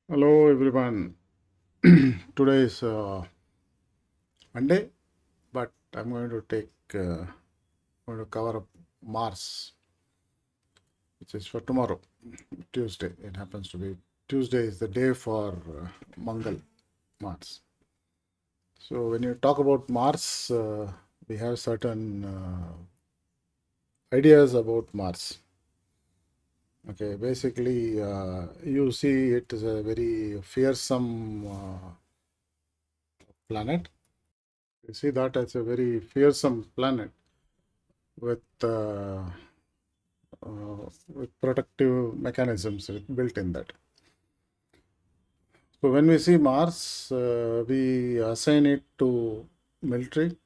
Hello everyone. Today is Monday, but I'm going to going to cover up Mars, which is for tomorrow, Tuesday. It happens to be Tuesday is the day for Mangal, Mars. So when you talk about Mars, we have certain ideas about Mars. Okay, basically, you see it is a very fearsome planet. You see that as a very fearsome planet with uh, with protective mechanisms built in that. So when we see Mars, we assign it to military,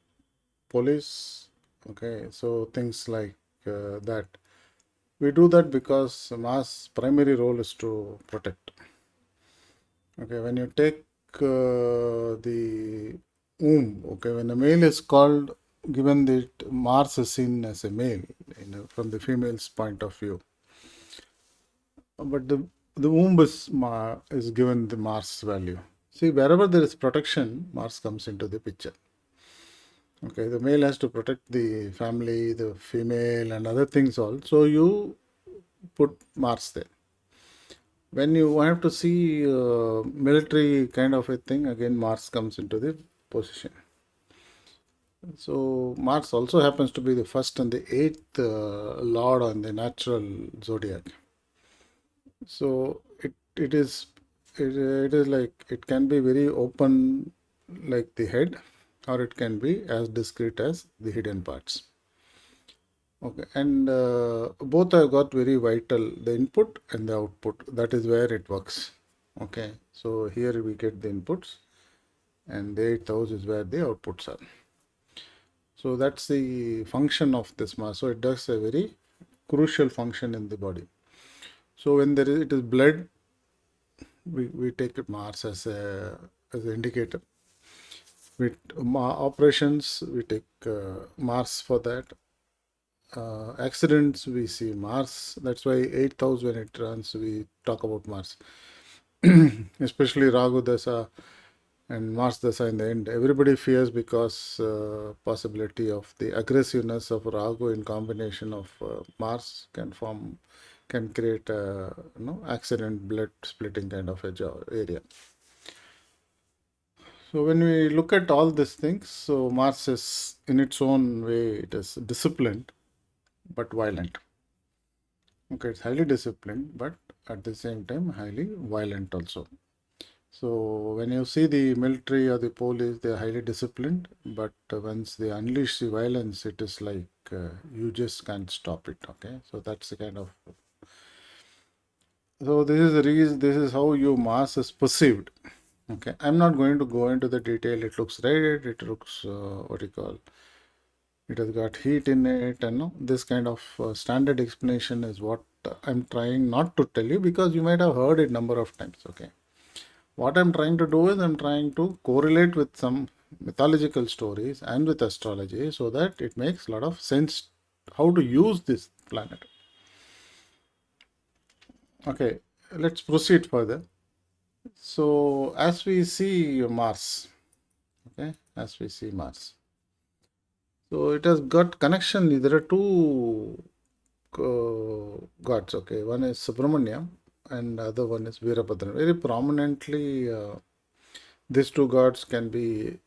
police. Okay, so things like that. We do that because Mars' primary role is to protect. Okay, when you take the womb, okay, when a male is called, given that Mars is seen as a male, from the female's point of view, but the womb is given the Mars value. See, wherever there is protection, Mars comes into the picture. Okay, the male has to protect the family, the female, and other things all. So you put Mars there. When you have to see military kind of a thing, again Mars comes into the position. So Mars also happens to be the first and the eighth lord on the natural zodiac. So it is like it can be very open like the head, or it can be as discreet as the hidden parts. Okay, and both have got very vital, the input and the output. That is where it works. Okay, so here we get the inputs, and the eighth house is where the outputs are. So that's the function of this mass. So it does a very crucial function in the body. So when it is blood, we take Mars as an indicator. With operations, we take Mars for that. Accidents, we see Mars. That's why 8th house, when it runs, we talk about Mars. Especially Ragu Dasa and Mars Dasa in the end. Everybody fears because possibility of the aggressiveness of Ragu in combination of Mars can create a accident, blood splitting kind of a area. So when we look at all these things, so Mars is in its own way, it is disciplined but violent. Okay, it's highly disciplined, but at the same time highly violent also. So when you see the military or the police, they are highly disciplined, but once they unleash the violence, it is like you just can't stop it. Okay, so that's the kind of. So this is the reason. This is how your Mars is perceived. Okay, I'm not going to go into the detail. It looks red. It looks what you call. It has got heat in it, and no, this kind of standard explanation is what I'm trying not to tell you, because you might have heard it number of times. Okay, what I'm trying to do is I'm trying to correlate with some mythological stories and with astrology, so that it makes a lot of sense how to use this planet. Okay, let's proceed further. So as we see Mars, okay, as we see Mars, so it has got connection. There are two gods. Okay, one is Subramanya and the other one is Veerabhadran. Very prominently, these two gods can be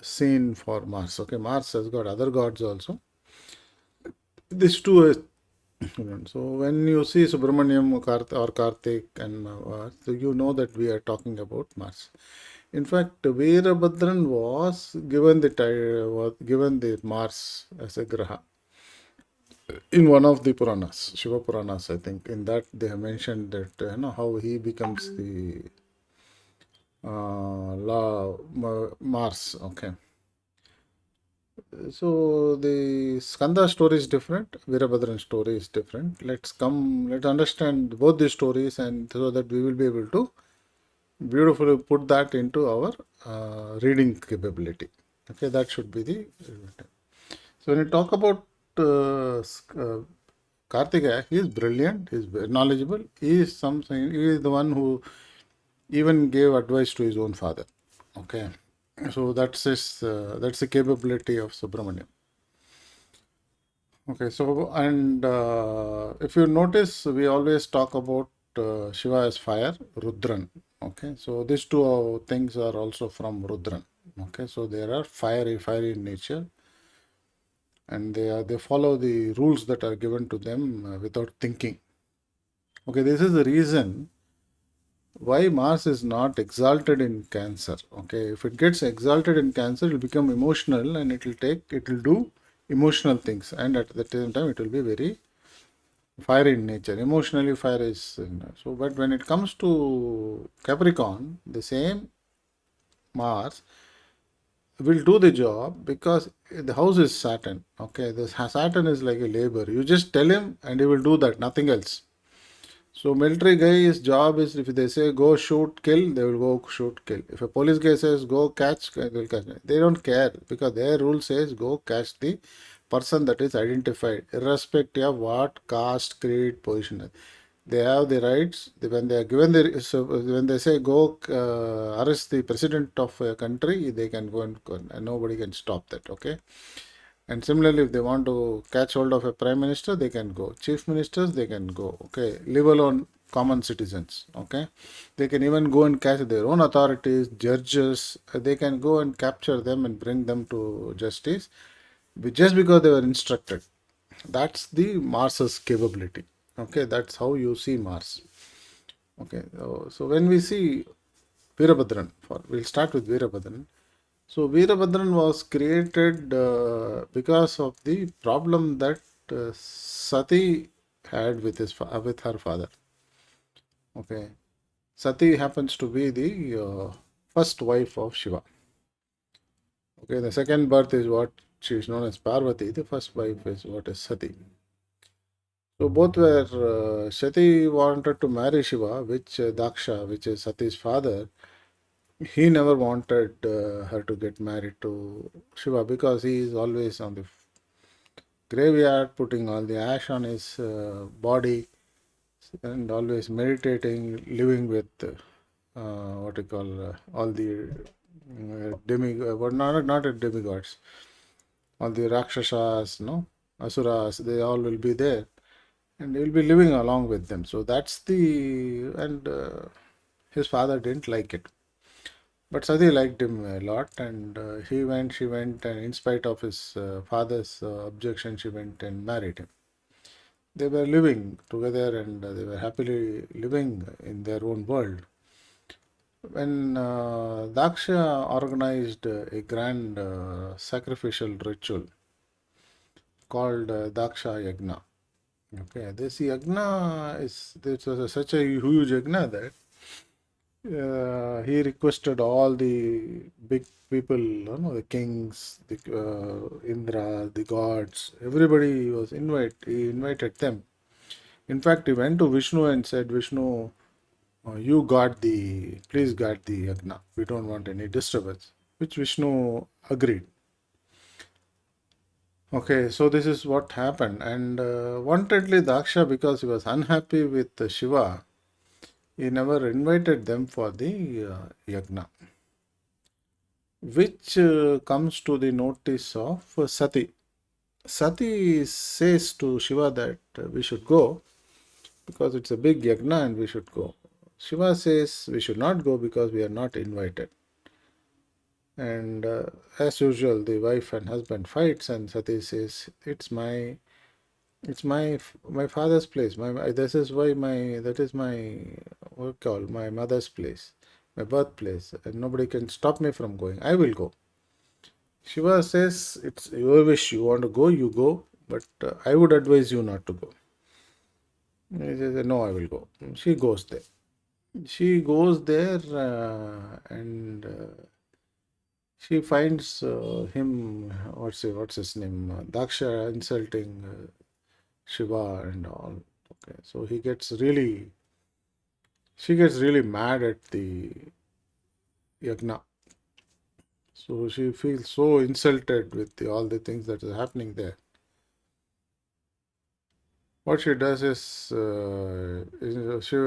seen for Mars. Okay, Mars has got other gods also. These two is so when you see Subramanyam or Kartik and so you know that we are talking about Mars. In fact, Veerabhadran was given the Mars as a graha in one of the Puranas, Shiva Puranas, I think. In that they have mentioned that how he becomes the Mars. Okay, so the Skanda story is different, Veerabhadran story is different. Let's understand both these stories, and so that we will be able to beautifully put that into our reading capability. Okay, that should be the. So when you talk about Kartikeya, he is brilliant, he is very knowledgeable, he is the one who even gave advice to his own father. Okay, so that's the capability of Subramanya. Okay, so and if you notice, we always talk about Shiva as fire, Rudran. Okay, so these two things are also from Rudran. Okay, so they are fiery in nature, and they follow the rules that are given to them without thinking. Okay, this is the reason why Mars is not exalted in Cancer. Okay, if it gets exalted in Cancer, it will become emotional and it will do emotional things, and at the same time, it will be very fire in nature. Emotionally, fire is so. But when it comes to Capricorn, the same Mars will do the job because the house is Saturn. Okay, this Saturn is like a labor. You just tell him, and he will do that. Nothing else. So military guy's job is if they say go shoot kill, they will go shoot kill. If a police guy says go catch, they will catch. They don't care because their rule says go catch the person that is identified, irrespective of what caste, creed, position. They have the rights. When they are given the so when they say go arrest the president of a country, they can go and nobody can stop that. Okay. And similarly, if they want to catch hold of a prime minister, they can go. Chief ministers, they can go. Okay, leave alone common citizens. Okay, they can even go and catch their own authorities, judges. They can go and capture them and bring them to justice, just because they were instructed. That's the Mars's capability. Okay, that's how you see Mars. Okay, so when we see Veerabhadran, we'll start with Veerabhadran. So Veerabhadran was created because of the problem that Sati had with with her father. Okay, Sati happens to be the first wife of Shiva. Okay, the second birth is what she is known as Parvati. The first wife is what is Sati. So both were Sati wanted to marry Shiva, which Daksha, which is Sati's father, he never wanted her to get married to Shiva because he is always on the graveyard, putting all the ash on his body, and always meditating, living with what you call all the but not demigods, all the Rakshasas, no, Asuras, they all will be there, and he will be living along with them. So that's the and his father didn't like it. But Sati liked him a lot, and she went, and in spite of his father's objection, she went and married him. They were living together and they were happily living in their own world. When Daksha organized a grand sacrificial ritual called Daksha Yagna. Okay, this Yagna this was such a huge Yagna that he requested all the big people, the kings, the Indra, the gods, everybody was he invited them. In fact, he went to Vishnu and said, Vishnu, please guard the Yagna. We don't want any disturbance. Which Vishnu agreed. Okay, so this is what happened. And wantedly, Daksha, because he was unhappy with Shiva, he never invited them for the Yagna, which comes to the notice of Sati. Sati says to Shiva that we should go because it's a big Yagna and we should go. Shiva says we should not go because we are not invited. And as usual, the wife and husband fights, and Sati says, "It's my father's place. This is why my that is my what call my mother's place, my birthplace, and nobody can stop me from going. I will go." Shiva says, "It's your wish. You want to go, you go, but I would advise you not to go." He says, "No, I will go." She goes there. She goes there and she finds him. What's his name? Daksha insulting Shiva and all. Okay, so she gets really mad at the yagna. So she feels so insulted with all the things that are happening there. what she does is, she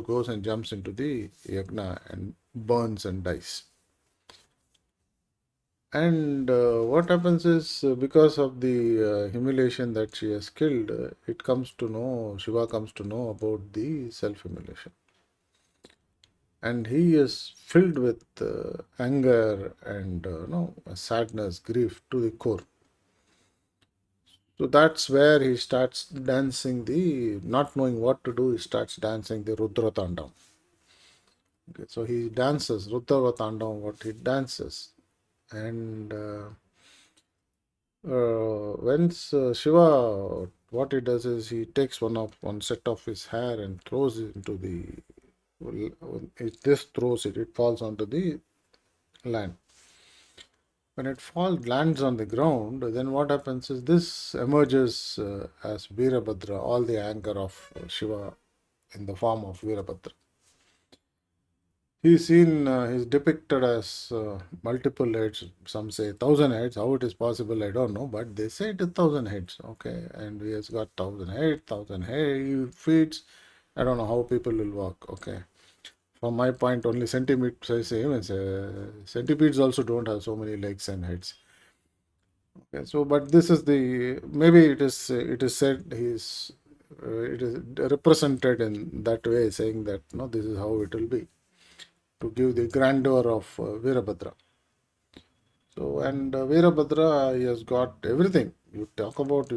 goes and jumps into the yagna and burns and dies. And what happens is, because of the humiliation that she has killed, Shiva comes to know about the self-humiliation. And he is filled with anger and sadness, grief to the core. So that's where he starts dancing not knowing what to do, he starts dancing the Rudra Tandavam. Okay, so he dances, Rudra Tandavam, what he dances. And when Shiva, what he does is he takes one set of his hair and throws it into it falls onto the land. When it lands on the ground, then what happens is this emerges as Veerabhadra, all the anger of Shiva in the form of Veerabhadra. He's depicted as multiple heads. Some say 1,000 heads. How it is possible, I don't know, but they say it is 1,000 heads. Okay, and he has got 1,000 heads, 1,000 feet. I don't know how people will walk. Okay, from my point, only centimeters. I say even centipedes also don't have so many legs and heads. Okay, so but this is the maybe it is said it is represented in that way, saying that no, this is how it will be, to give the grandeur of Veerabhadra. So and Veerabhadra, he has got everything. You talk about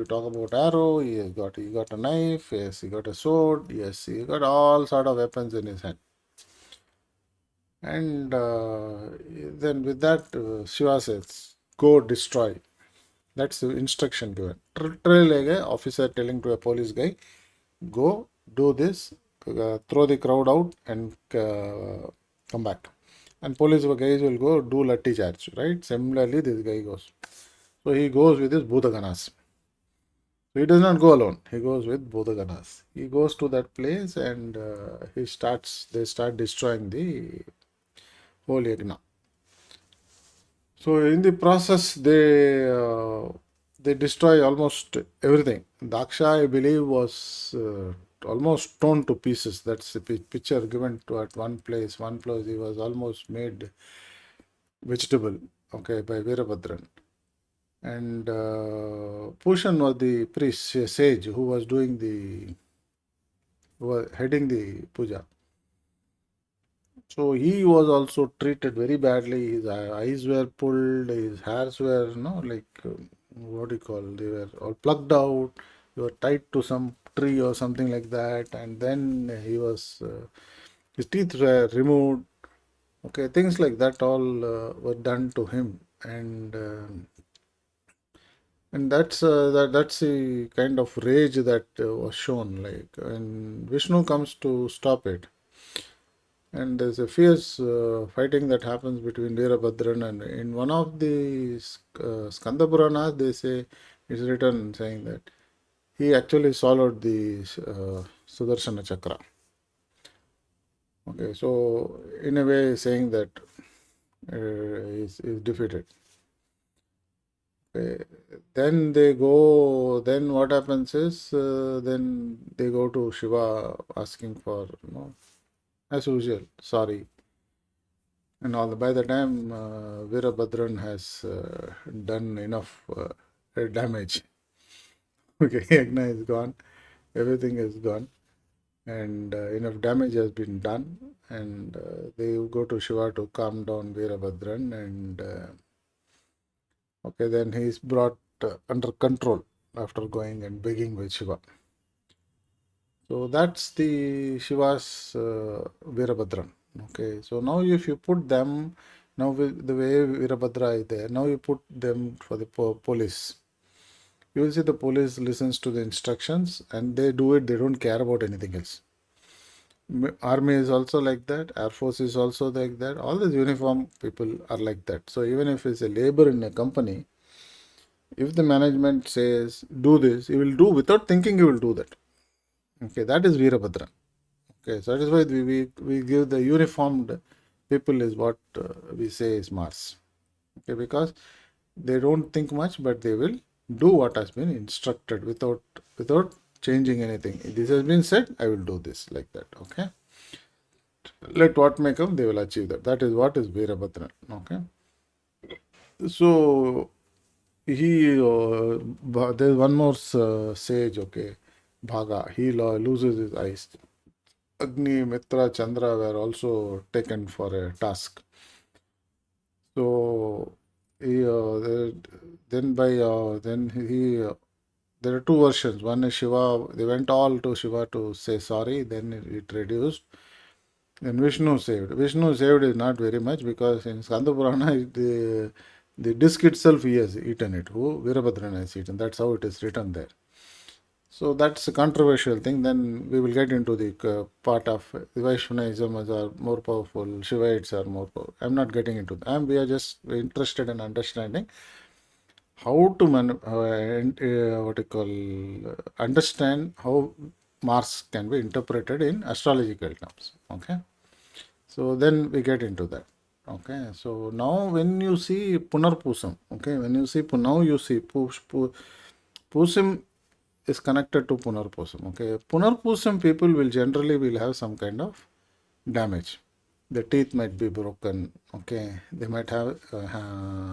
arrow. He got a knife. Yes, he got a sword. Yes, he got all sort of weapons in his hand. And then with that, Shiva says, "Go destroy." That's the instruction given. Literally, officer telling to a police guy, "Go do this, throw the crowd out, and come back." And police guys will go do lathi charge, right? Similarly, this guy goes. So he goes with his Bhutaganas. So he does not go alone. He goes with Bhutaganas. He goes to that place and they start destroying the whole yagna. So in the process, they destroy almost everything. Daksha, I believe, was almost torn to pieces. That's the picture given to at one place. One place he was almost made vegetable. Okay, by Veerabhadran. And Pushan was the priest, sage, who was heading the puja. So he was also treated very badly. His eyes were pulled, his hairs were, what do you call? They were all plucked out. They were tied to some tree or something like that, and then his teeth were removed. Okay, things like that all were done to him, and that's the kind of rage that was shown. Like, and Vishnu comes to stop it. And there's a fierce fighting that happens between Veerabhadran and in one of the Skanda Puranas, they say it's written saying that he actually swallowed the Sudarshana Chakra. Okay, so in a way saying that is defeated. Okay. Then what happens is, then they go to Shiva asking for, as usual, sorry. And all by the time Veerabhadran has done enough damage, okay, Yagna is gone, everything is gone, and enough damage has been done, and they go to Shiva to calm down Veerabhadran, and okay, then he is brought under control after going and begging with Shiva. So that's the Shiva's Veerabhadran. Okay, so now if you put them, now with the way Veerabhadra is there, now you put them for the police. You will see the police listens to the instructions and they do it, they don't care about anything else. Army is also like that, Air Force is also like that, all these uniform people are like that. So even if it's a labor in a company, if the management says do this, he will do without thinking, he will do that. Okay, that is Veerabhadra. Okay, so that is why we give the uniformed people is what we say is Mars. Okay, because they don't think much, but they will do what has been instructed without without changing anything. This has been said, I will do this, like that. Okay. Let what may come, they will achieve that. That is what is Veerabhadran. Okay. So there's one more sage, okay, Bhaga. He loses his eyes. Agni, Mitra, Chandra were also taken for a task. So he, then he there are two versions. One is Shiva. They went all to Shiva to say sorry. Then it reduced. Then Vishnu saved. Vishnu saved is not very much because in Skanda Purana the disc itself he has eaten it. Who Veerabhadran has eaten. That's how it is written there. So that's a controversial thing. Then we will get into the part of Vaishnavism are more powerful, Shivaites are more powerful. I'm not getting into that. We are just interested in understanding how to what you call understand how Mars can be interpreted in astrological terms. Okay, so then we get into that. Okay, so now when you see Punarpusam, okay, when you see now you see Pusim is connected to Punarpusam. Okay, Punarpusam people will generally will have some kind of damage. The teeth might be broken. Okay, they might have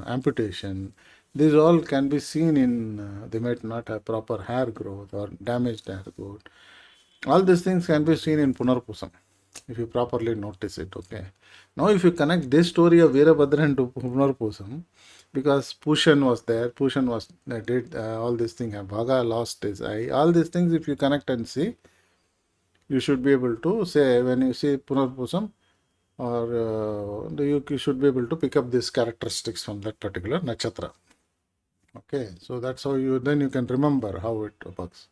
amputation. These all can be seen in. They might not have proper hair growth or damaged hair growth. All these things can be seen in Punarpusam if you properly notice it. Okay. Now, if you connect this story of Veerabhadran to Punarpusam, because Pushan was there, Pushan was did all these things. Bhaga lost his eye. All these things, if you connect and see, you should be able to say when you see Punarpusam, or you should be able to pick up these characteristics from that particular nakshatra. Okay, so that's how you then you can remember how it works.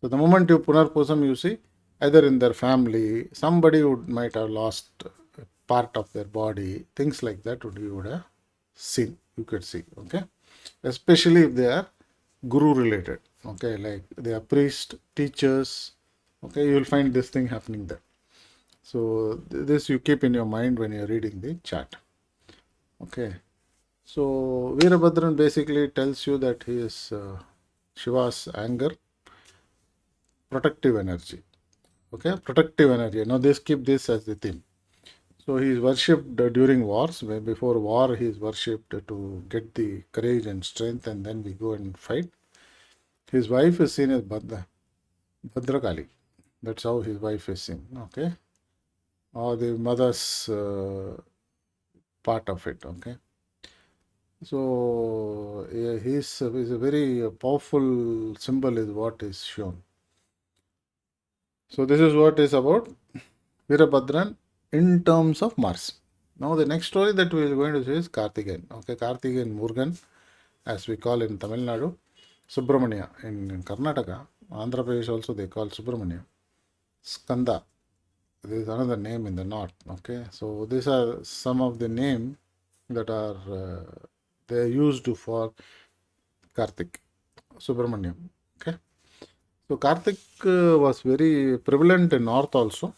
So the moment you Punarpusam, you see either in their family, somebody might have lost part of their body, things like that you would have seen, you could see. Okay, especially if they are guru related. Okay, like they are priest, teachers. Okay, you will find this thing happening there. So this you keep in your mind when you are reading the chart. Okay, so Veerabhadran basically tells you that he is Shiva's anger, protective energy. Okay, protective energy. Now this keep this as the theme. So he is worshipped during wars. Before war, he is worshipped to get the courage and strength, and then we go and fight. His wife is seen as Bhadrakali. That's how his wife is seen. Okay, or the mother's part of it. Okay, so yeah, he's a very powerful symbol is what is shown. So this is what is about Veerabhadran in terms of Mars. Now the next story that we are going to see is Kartikeyan. Okay, Kartikeyan Murugan, as we call in Tamil Nadu, Subramanya in Karnataka, Andhra Pradesh also they call Subramanya. Skanda, there is another name in the north. Okay, so these are some of the names that are they are used for Kartik, Subramanyam. Okay, so Kartik was very prevalent in north also.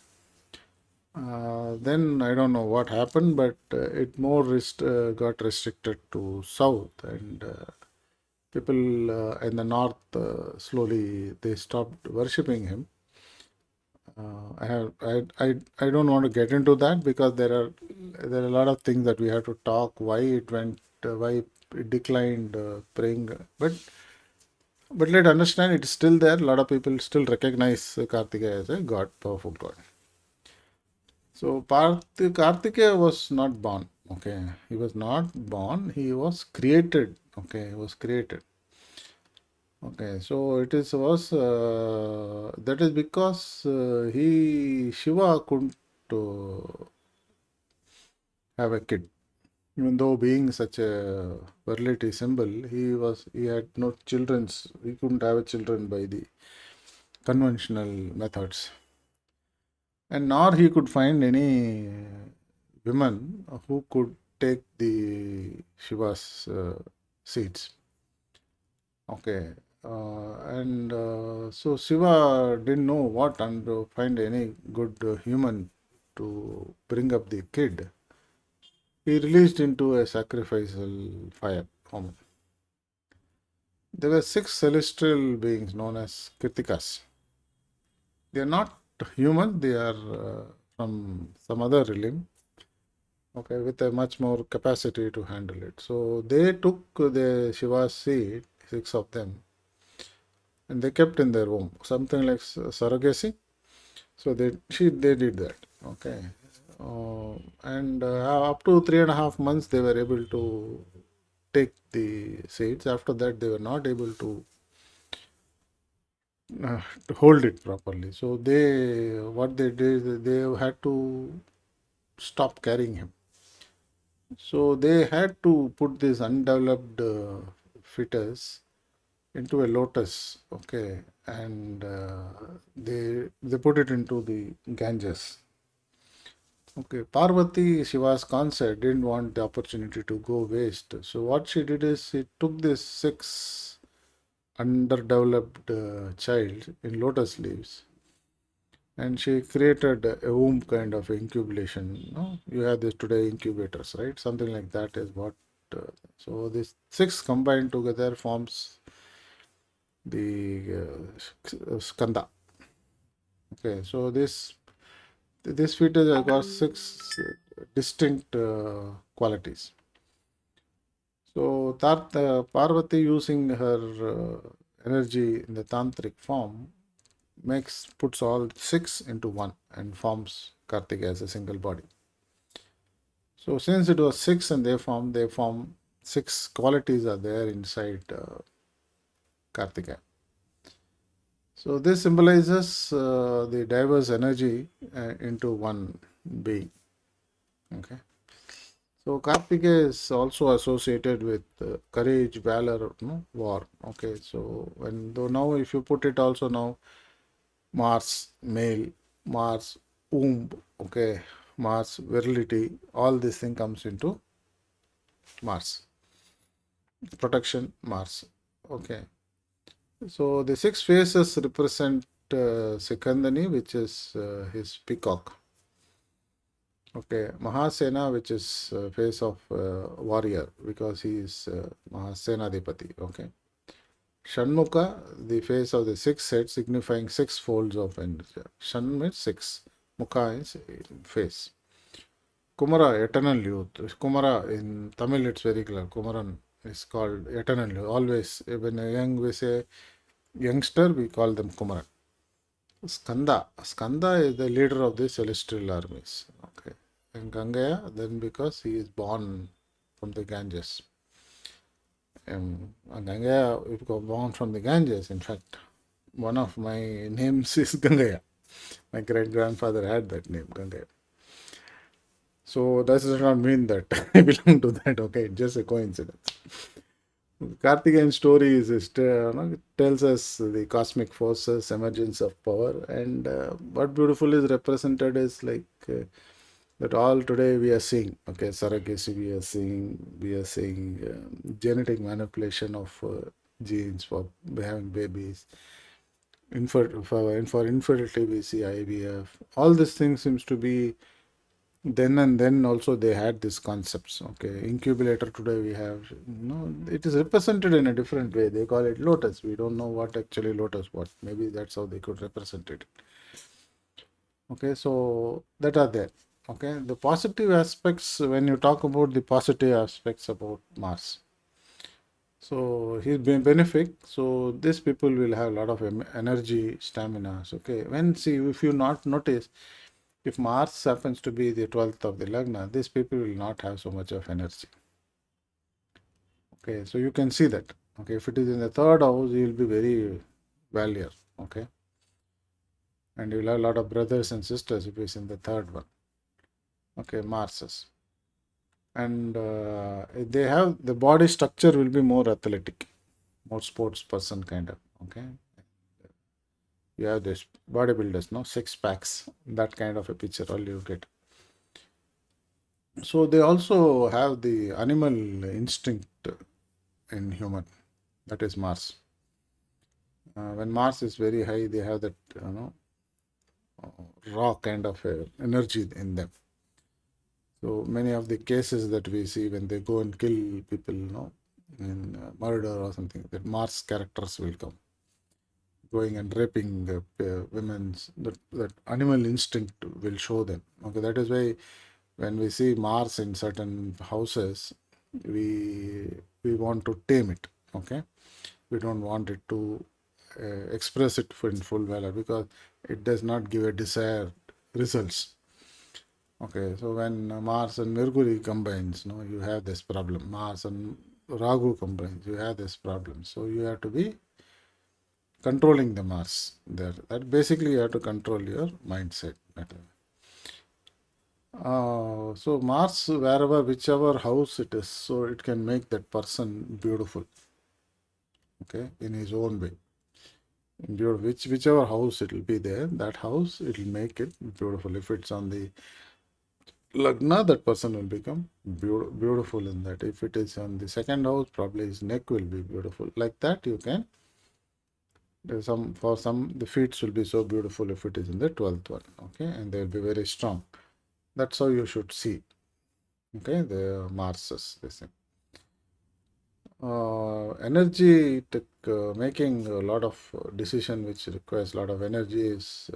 Then I don't know what happened, but it more got restricted to south, and people in the north slowly they stopped worshipping him. I don't want to get into that because there are a lot of things that we have to talk why it went why it declined praying, but let understand it's still there. A lot of people still recognize Kartikeya as a god, powerful god. So Kartikeya was not born. Okay, he was not born. He was created. Okay, he was created. Okay, so it is was that is because he Shiva couldn't have a kid. Even though being such a virility symbol, he had no children. He couldn't have a children by the conventional methods, and nor he could find any women who could take the Shiva's seats. Okay, and so Shiva didn't know what and to find any good human to bring up the kid. He released into a sacrificial fire. There were six celestial beings known as Kritikas. They are not human, they are from some other realm, okay, with a much more capacity to handle it. So they took the Shiva's seed, six of them, and they kept in their womb, something like surrogacy. So they did that, okay. And up to 3.5 months, they were able to take the seeds. After that, they were not able to hold it properly. So what they did, they had to stop carrying him. So they had to put this undeveloped fetus into a lotus, okay, and they put it into the Ganges. Okay, Parvati, Shiva's concert, didn't want the opportunity to go waste. So what she did is she took this six underdeveloped child in lotus leaves, and she created a womb kind of incubation. No, you have this today incubators, right? Something like that is what. Uh, so these six combined together forms the Skanda. Okay, so this fetus has got six distinct qualities. So Parvati, using her energy in the tantric form, puts all six into one and forms Kartikeya as a single body. So since it was six and they form six qualities are there inside Kartikeya. So this symbolizes the diverse energy into one being. Okay. So Kartikeya is also associated with courage, valor, no, war. Okay. So though now if you put it also now Mars male, Mars womb, okay, Mars virility, all this thing comes into Mars. Protection, Mars. Okay. So the six faces represent Sikandani, which is his peacock. Okay, Mahasena, which is face of warrior, because he is Mahasenadipati. Okay. Shanmukha, the face of the six heads, signifying six folds of energy. Shan means six. Mukha is face. Kumara, eternal youth. Kumara, in Tamil it's very clear. Kumaran is called eternal youth. Always, when a young, we say youngster, we call them Kumaran. Skanda. Skanda is the leader of the celestial armies. Okay. And Gangaya, then because he is born from the Ganges. Gangaya, if born from the Ganges, in fact, one of my names is Gangaya. My great grandfather had that name, Gangaya. So that does not mean that I belong to that. Okay, it's just a coincidence. Karthikeyan story it tells us the cosmic forces, emergence of power, and what beautiful is represented is like that all today we are seeing. Okay, surrogacy we are seeing genetic manipulation of genes for having babies. For infertility we see IVF. All these things seems to be then, and then also they had these concepts. Okay, incubator today we have, it is represented in a different way. They call it lotus. We don't know what actually lotus what. Maybe that's how they could represent it. Okay, so that are there. Okay, the positive aspects, when you talk about the positive aspects about Mars, so his benefit, so these people will have a lot of energy, stamina. Okay, if you not notice, if Mars happens to be the 12th of the Lagna, these people will not have so much of energy. Okay, so you can see that. Okay, if it is in the third house, you will be very valiant. Okay, and you will have a lot of brothers and sisters if it's in the third one. Okay, Mars's. And they have the body structure will be more athletic, more sports person kind of. Okay, you have this bodybuilders, no, six packs, that kind of a picture, all you get. So they also have the animal instinct in human, that is Mars. When Mars is very high, they have that raw kind of energy in them. So many of the cases that we see when they go and kill people, in murder or something, that Mars characters will come, going and raping women's, that animal instinct will show them. Okay, that is why when we see Mars in certain houses, we we want to tame it. Okay, we don't want it to express it in full valor, because it does not give a desired results. Okay, so when Mars and Mercury combines, no, you have this problem. Mars and Rahu combines, you have this problem. So you have to be controlling the Mars there. That basically you have to control your mindset. So Mars, wherever, whichever house it is, so it can make that person beautiful. Okay, in his own way. In whichever house it will be there, that house it will make it beautiful. If it's on the Lagna, that person will become beautiful in that. If it is on the second house, probably his neck will be beautiful. Like that, you can. There's for some the feet will be so beautiful if it is in the 12th one. Okay, and they will be very strong. That's how you should see. Okay, the Marses, this thing. Energy making a lot of decision which requires a lot of energy is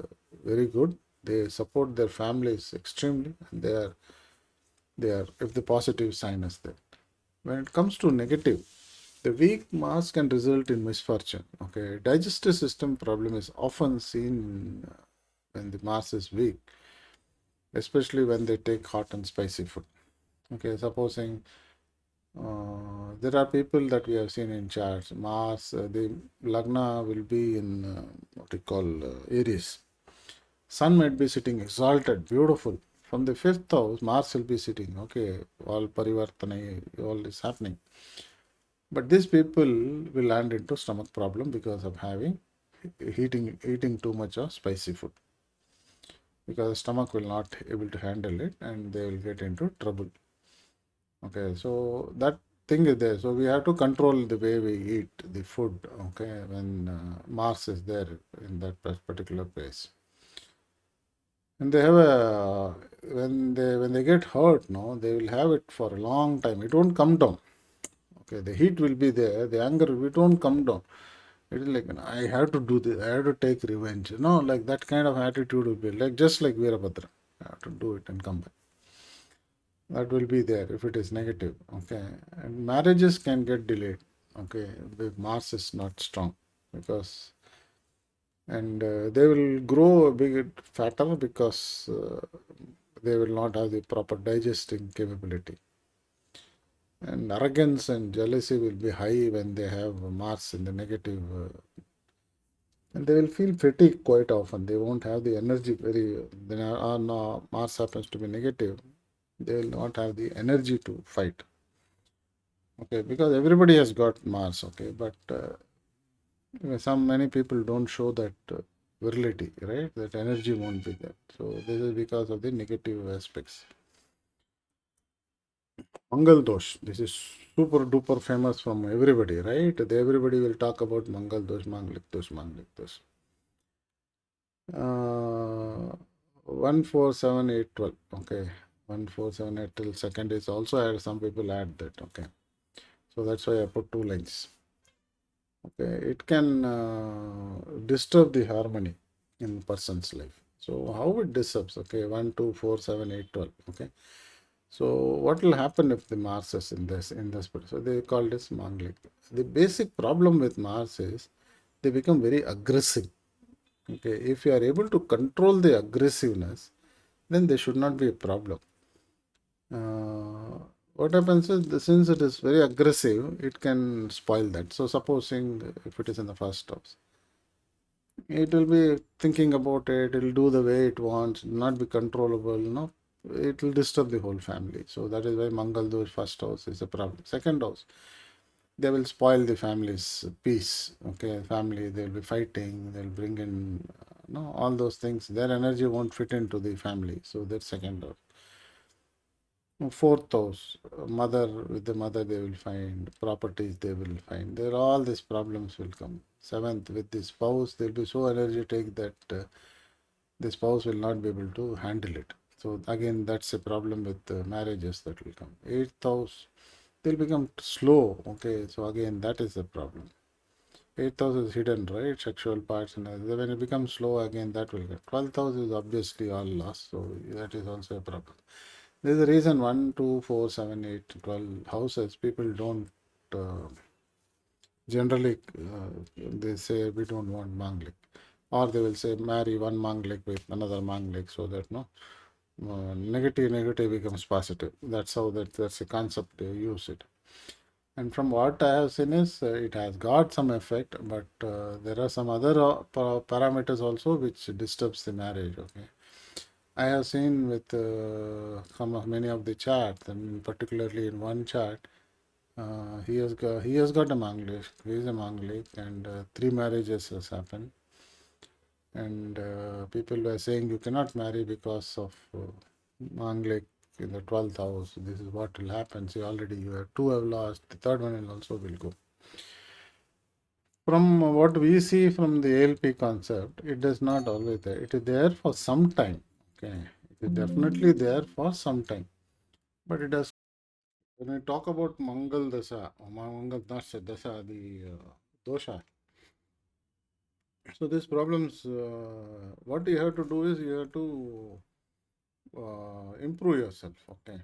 very good. They support their families extremely, and they are if the positive sign is there. When it comes to negative, the weak Mars can result in misfortune. Okay, digestive system problem is often seen when the Mars is weak, especially when they take hot and spicy food. Okay, supposing there are people that we have seen in charts. Mars, the Lagna will be in what we call Aries. Sun might be sitting exalted, beautiful. From the fifth house, Mars will be sitting. Okay, all parivartana, all is happening. But these people will land into stomach problem because of having eating too much of spicy food. Because the stomach will not able to handle it, and they will get into trouble. Okay, so that thing is there. So we have to control the way we eat the food. Okay, when Mars is there in that particular place, and they have a when they get hurt, no, they will have it for a long time. It won't come down. Okay, the heat will be there. The anger, it won't come down. It is like, I have to do this. I have to take revenge. Like that kind of attitude will be like just like Veerabhadra. I have to do it and come back. That will be there if it is negative. Okay, and marriages can get delayed. Okay, if Mars is not strong, because and they will grow a bit fatter because they will not have the proper digesting capability. And arrogance and jealousy will be high when they have Mars in the negative. And they will feel fatigue quite often. They won't have the energy then no, Mars happens to be negative. They will not have the energy to fight. Okay, because everybody has got Mars. Okay, but many people don't show that virility, right? That energy won't be there. So this is because of the negative aspects. Mangal dosh. This is super duper famous from everybody, right? Everybody will talk about Mangal dosh, Manglik dosh, Manglik dosh. 147 8 12. Okay, 147 8 till second is also add. Some people add that. Okay, so that's why I put two lines. Okay, it can disturb the harmony in person's life. So how it disturbs? Okay, 1 2 4 7 8 12. Okay, so what will happen if the Mars is in this? So they call this Manglik. The basic problem with Mars is they become very aggressive. Okay, if you are able to control the aggressiveness, then there should not be a problem. Uh, what happens is, since it is very aggressive, it can spoil that. So, supposing if it is in the first house, it will be thinking about it, it will do the way it wants, not be controllable, it will disturb the whole family. So, that is why Mangal dosh first house is a problem. Second house, they will spoil the family's peace. Okay, family, they'll be fighting, they'll bring in, all those things. Their energy won't fit into the family. So, that's second house. Fourth house, with the mother they will find, properties they will find. There all these problems will come. Seventh, with the spouse, they'll be so energetic that the spouse will not be able to handle it. So again, that's a problem with marriages that will come. Eighth house, they'll become slow. Okay, so again, that is the problem. 8th house is hidden, right? Sexual parts, and when it becomes slow again, that will get. 12th house is obviously all lost, so that is also a problem. There's a reason 1, 2, 4, 7, 8, 12 houses. People don't generally, they say we don't want Manglik. Or they will say marry one Manglik with another Manglik so that no negative becomes positive. That's how that's a concept they use it. And from what I have seen is it has got some effect, but there are some other parameters also which disturbs the marriage. Okay, I have seen with many of the charts, and particularly in one chart, he has got a Manglik. He is a Manglik, and 3 marriages has happened. And people were saying you cannot marry because of Manglik in the 12th house. This is what will happen. See, already you have 2 have lost. The third one will also will go. From what we see from the ALP concept, it is not always there. It is there for some time. Okay, it is definitely there for some time, but it does. When we talk about Mangal Dasa, or Mangal Dasa, the dosha. So these problems, what you have to do is you have to improve yourself. Okay.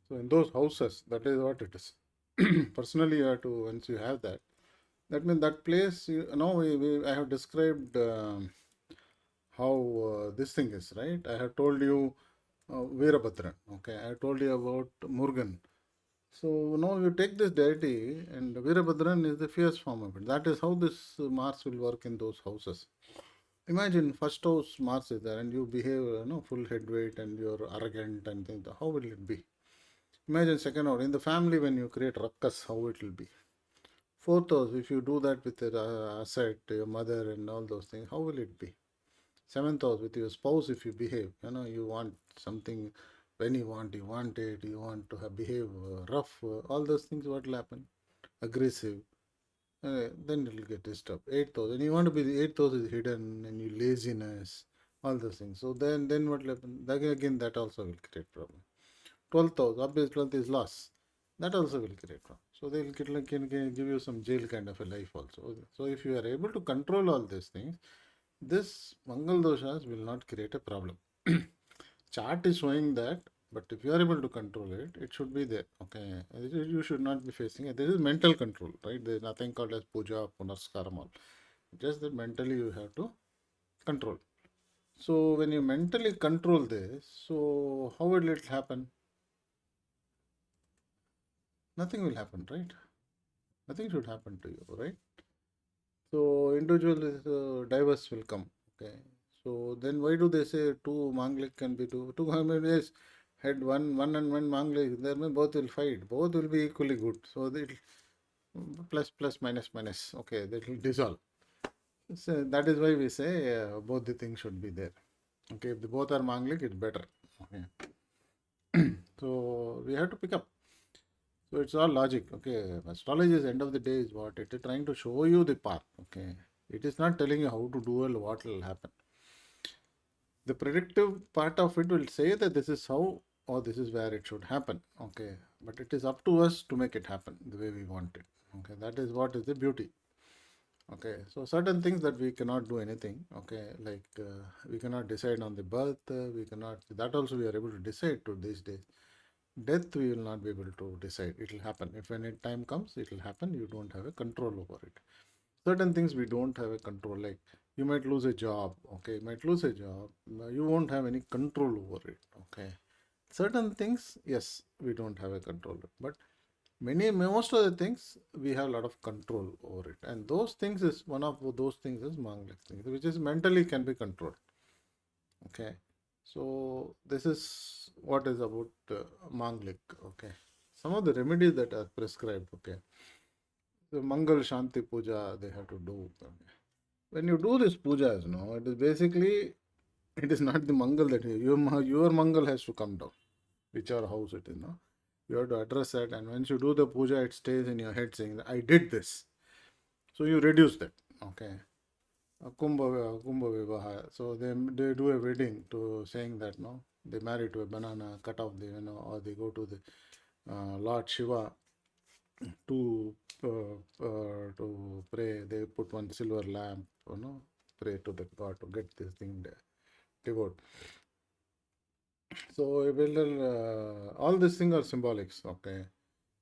So in those houses, that is what it is. Personally, you have to, once you have that, that means that place, I have described how this thing is, right? I have told you Veerabhadran. Okay. I have told you about Murugan. So now you take this deity, and Veerabhadran is the fierce form of it. That is how this Mars will work in those houses. Imagine first house Mars is there, and you behave, full head weight, and you're arrogant and things. How will it be? Imagine second house in the family when you create ruckus, how it will be. Fourth house, if you do that with your asset, your mother, and all those things, how will it be? Seventh house with your spouse, if you behave, you want something when you want it, you want to behave rough, all those things, what will happen? Aggressive. Then it will get disturbed. 8,000. And you want to be the 8,000 is hidden and you laziness, all those things. So then what will happen? Again, that also will create problem. 12,000, obviously 12th is loss. That also will create problem. So they will can give you some jail kind of a life also. So if you are able to control all these things, this Mangal doshas will not create a problem. Chart is showing that, but if you are able to control it, it should be there. Okay, you should not be facing it. This is mental control, right? There is nothing called as puja, punarskaram, all. Just that mentally you have to control. So when you mentally control this, so how will it happen? Nothing will happen, right? Nothing should happen to you, right? So individual is diverse will come. Okay. So then why do they say two Manglik can be two? Two Manglik had one and one Manglik. Then both will fight. Both will be equally good. So they plus minus minus. Okay, that will dissolve. So that is why we say both the things should be there. Okay, if the both are Manglik, it's better. Okay. So we have to pick up. So it's all logic. Okay, astrology is end of the day is what it is trying to show you the path. Okay, it is not telling you how to do or what will happen. The predictive part of it will say that this is how or this is where it should happen. Okay, but it is up to us to make it happen the way we want it. Okay, that is what is the beauty. Okay, so certain things that we cannot do anything. Okay, like we cannot decide on the birth. We cannot. That also we are able to decide to these days. Death we will not be able to decide. It will happen. If when it time comes, it will happen. You don't have a control over it. Certain things we don't have a control. Like you might lose a job. Okay, you might lose a job. You won't have any control over it. Okay. Certain things, yes, we don't have a control. But most of the things we have a lot of control over it. And those things is one of those things is Manglik things, which is mentally can be controlled. Okay. So this is what is about Manglik. Okay. Some of the remedies that are prescribed. Okay. The Mangal Shanti Puja they have to do. Okay. When you do this pujas, it is basically it is not the Mangal that your Mangal has to come down, whichever house it is. No, you have to address that, and once you do the puja, it stays in your head saying, "I did this." So you reduce that. Okay. Kumbha Vivaha. So they do a wedding to saying that no, they marry to a banana, cut off the or they go to the Lord Shiva to pray. They put one silver lamp, pray to the god to get this thing devote. So all these things are symbolics. Okay,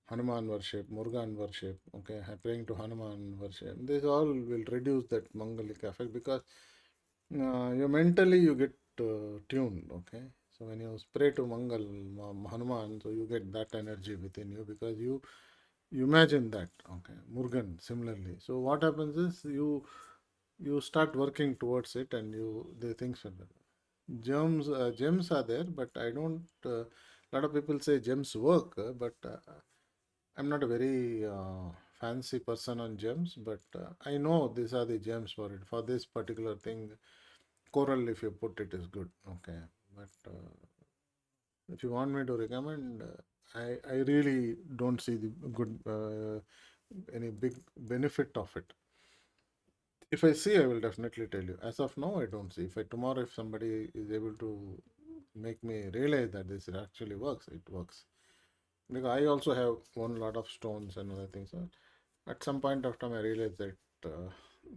Hanuman worship, Murugan worship. Okay, praying to Hanuman worship. This all will reduce that Mangalic effect because you mentally you get tuned. Okay, so when you pray to Hanuman, so you get that energy within you because you imagine that. Okay, Murugan similarly. So what happens is you start working towards it and the things are there. Gems are there, but I don't. Lot of people say gems work, but I'm not a very fancy person on gems. But I know these are the gems for it. For this particular thing, coral, if you put it, is good. Okay, but if you want me to recommend, I really don't see the good any big benefit of it. If I see, I will definitely tell you. As of now, I don't see. If somebody is able to make me realize that this actually works, it works. Because I also have one lot of stones and other things. So at some point of time, I realized that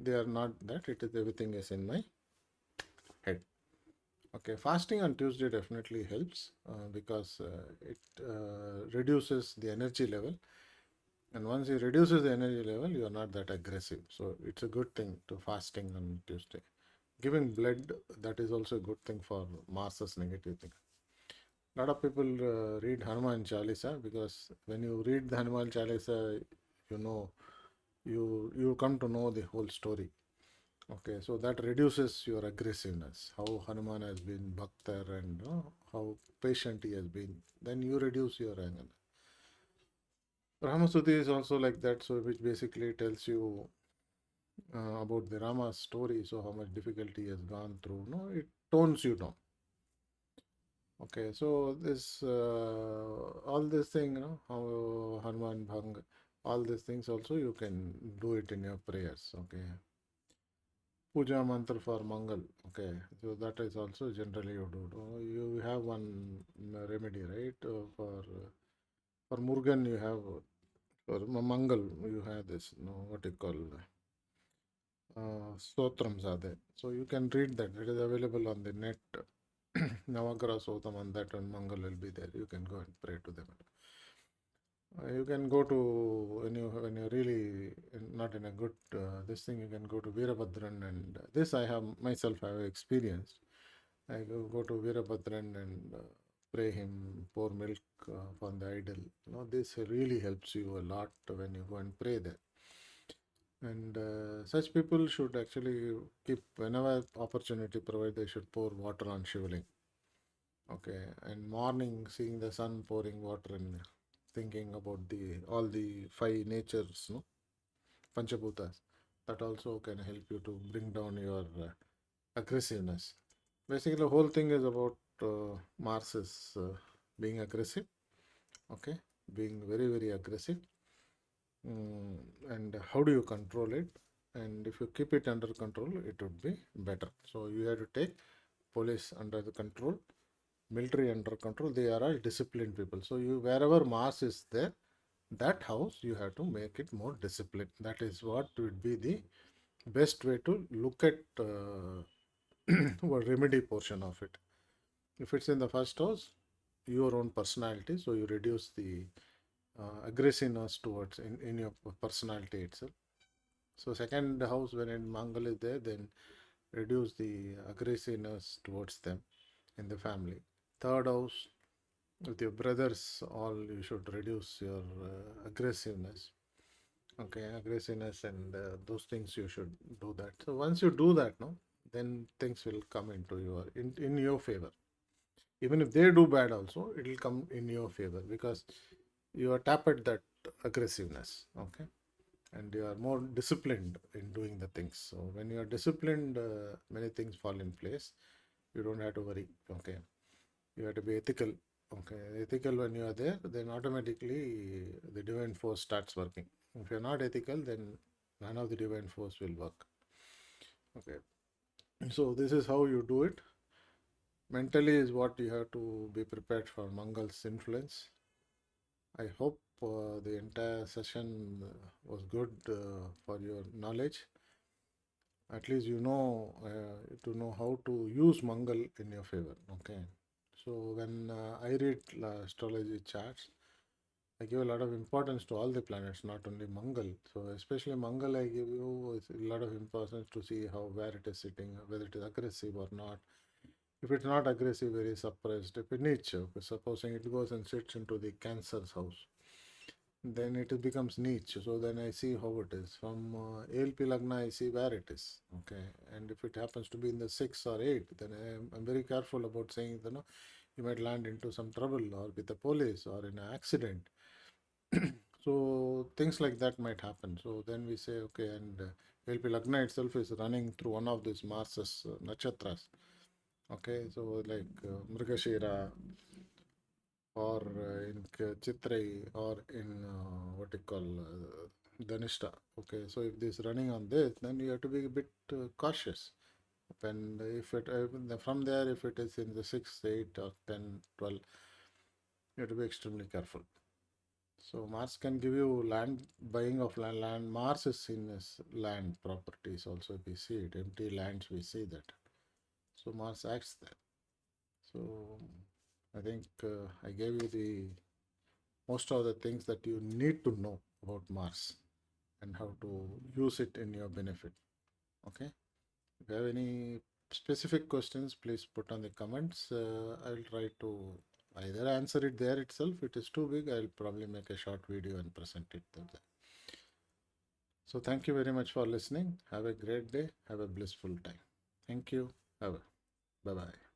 they are not that. It is everything is in my head. Okay, fasting on Tuesday definitely helps because it reduces the energy level. And once it reduces the energy level, you are not that aggressive. So it's a good thing to fasting on Tuesday. Giving blood, that is also a good thing for Mars's negative thing. A lot of people read Hanuman Chalisa because when you read the Hanuman Chalisa, you know, you come to know the whole story. Okay, so that reduces your aggressiveness. How Hanuman has been Bhaktar and how patient he has been. Then you reduce your anger. Ramasruti is also like that, so which basically tells you about the Rama's story, so how much difficulty he has gone through. No, it tones you down. Okay, so this all this thing, how Hanuman Bhang, all these things also you can do it in your prayers. Okay, puja mantra for Mangal. Okay, so that is also generally you do. You have one remedy, right? For Murugan you have for Mangal you have this. No, what you call stotrams are there. So you can read that. It is available on the net. Navagra Sotam on that one Mangal will be there. You can go and pray to them. You can go to when you're really not in a good this thing. You can go to Veerabhadran and this I have myself have experienced. I go to Veerabhadran and pray him, pour milk on the idol. This really helps you a lot when you go and pray there. And such people should actually keep whenever opportunity provided. They should pour water on Shivling. Okay, and morning seeing the sun pouring water and thinking about the all the five natures, no, Panchabhutas, that also can help you to bring down your aggressiveness. Basically, the whole thing is about Mars is being aggressive, okay, being very, very aggressive. And how do you control it? And if you keep it under control, it would be better. So you have to take police under the control, military under control. They are all disciplined people. So you wherever Mars is there, that house you have to make it more disciplined. That is what would be the best way to look at remedy portion of it. If it's in the first house, your own personality, so you reduce the aggressiveness towards in your personality itself. So second house when in Mangal is there, then reduce the aggressiveness towards them in the family. Third house with your brothers, all you should reduce your aggressiveness. Okay, aggressiveness and those things you should do that. So once you do that, no, then things will come into in your favor. Even if they do bad also, it will come in your favor because you are tapped that aggressiveness. Okay, and you are more disciplined in doing the things. So when you are disciplined, many things fall in place. You don't have to worry. Okay, you have to be ethical. Okay, ethical when you are there, then automatically the divine force starts working. If you're not ethical, then none of the divine force will work. Okay, so this is how you do it. Mentally is what you have to be prepared for Mangal's influence. I hope the entire session was good for your knowledge. At least you know to know how to use Mangal in your favor. Okay. So when I read astrology charts, I give a lot of importance to all the planets, not only Mangal. So especially Mangal, I give you a lot of importance to see how where it is sitting, whether it is aggressive or not. If it's not aggressive, very suppressed. If it needs, supposing it goes and sits into the Cancer's house, then it becomes niche. So then I see how it is. From ALP Lagna, I see where it is. Okay. And if it happens to be in the 6 or 8, then I'm very careful about saying, you might land into some trouble or with the police or in an accident. So things like that might happen. So then we say, okay, and ALP Lagna itself is running through one of these Mars's nakshatras. Okay, so like Mrigashira or in Chitrai or in what you call Dhanishta. Okay, so if this is running on this, then you have to be a bit cautious. And if it from there, if it is in the 6, 8 or 10, 12, you have to be extremely careful. So Mars can give you land, buying of land. Mars is seen as land properties also. If we see it, empty lands, we see that. So Mars acts there. So I think I gave you the most of the things that you need to know about Mars and how to use it in your benefit. Okay. If you have any specific questions, please put on the comments. I'll try to either answer it there itself. If it is too big, I'll probably make a short video and present it there. So thank you very much for listening. Have a great day. Have a blissful time. Thank you. Bye bye.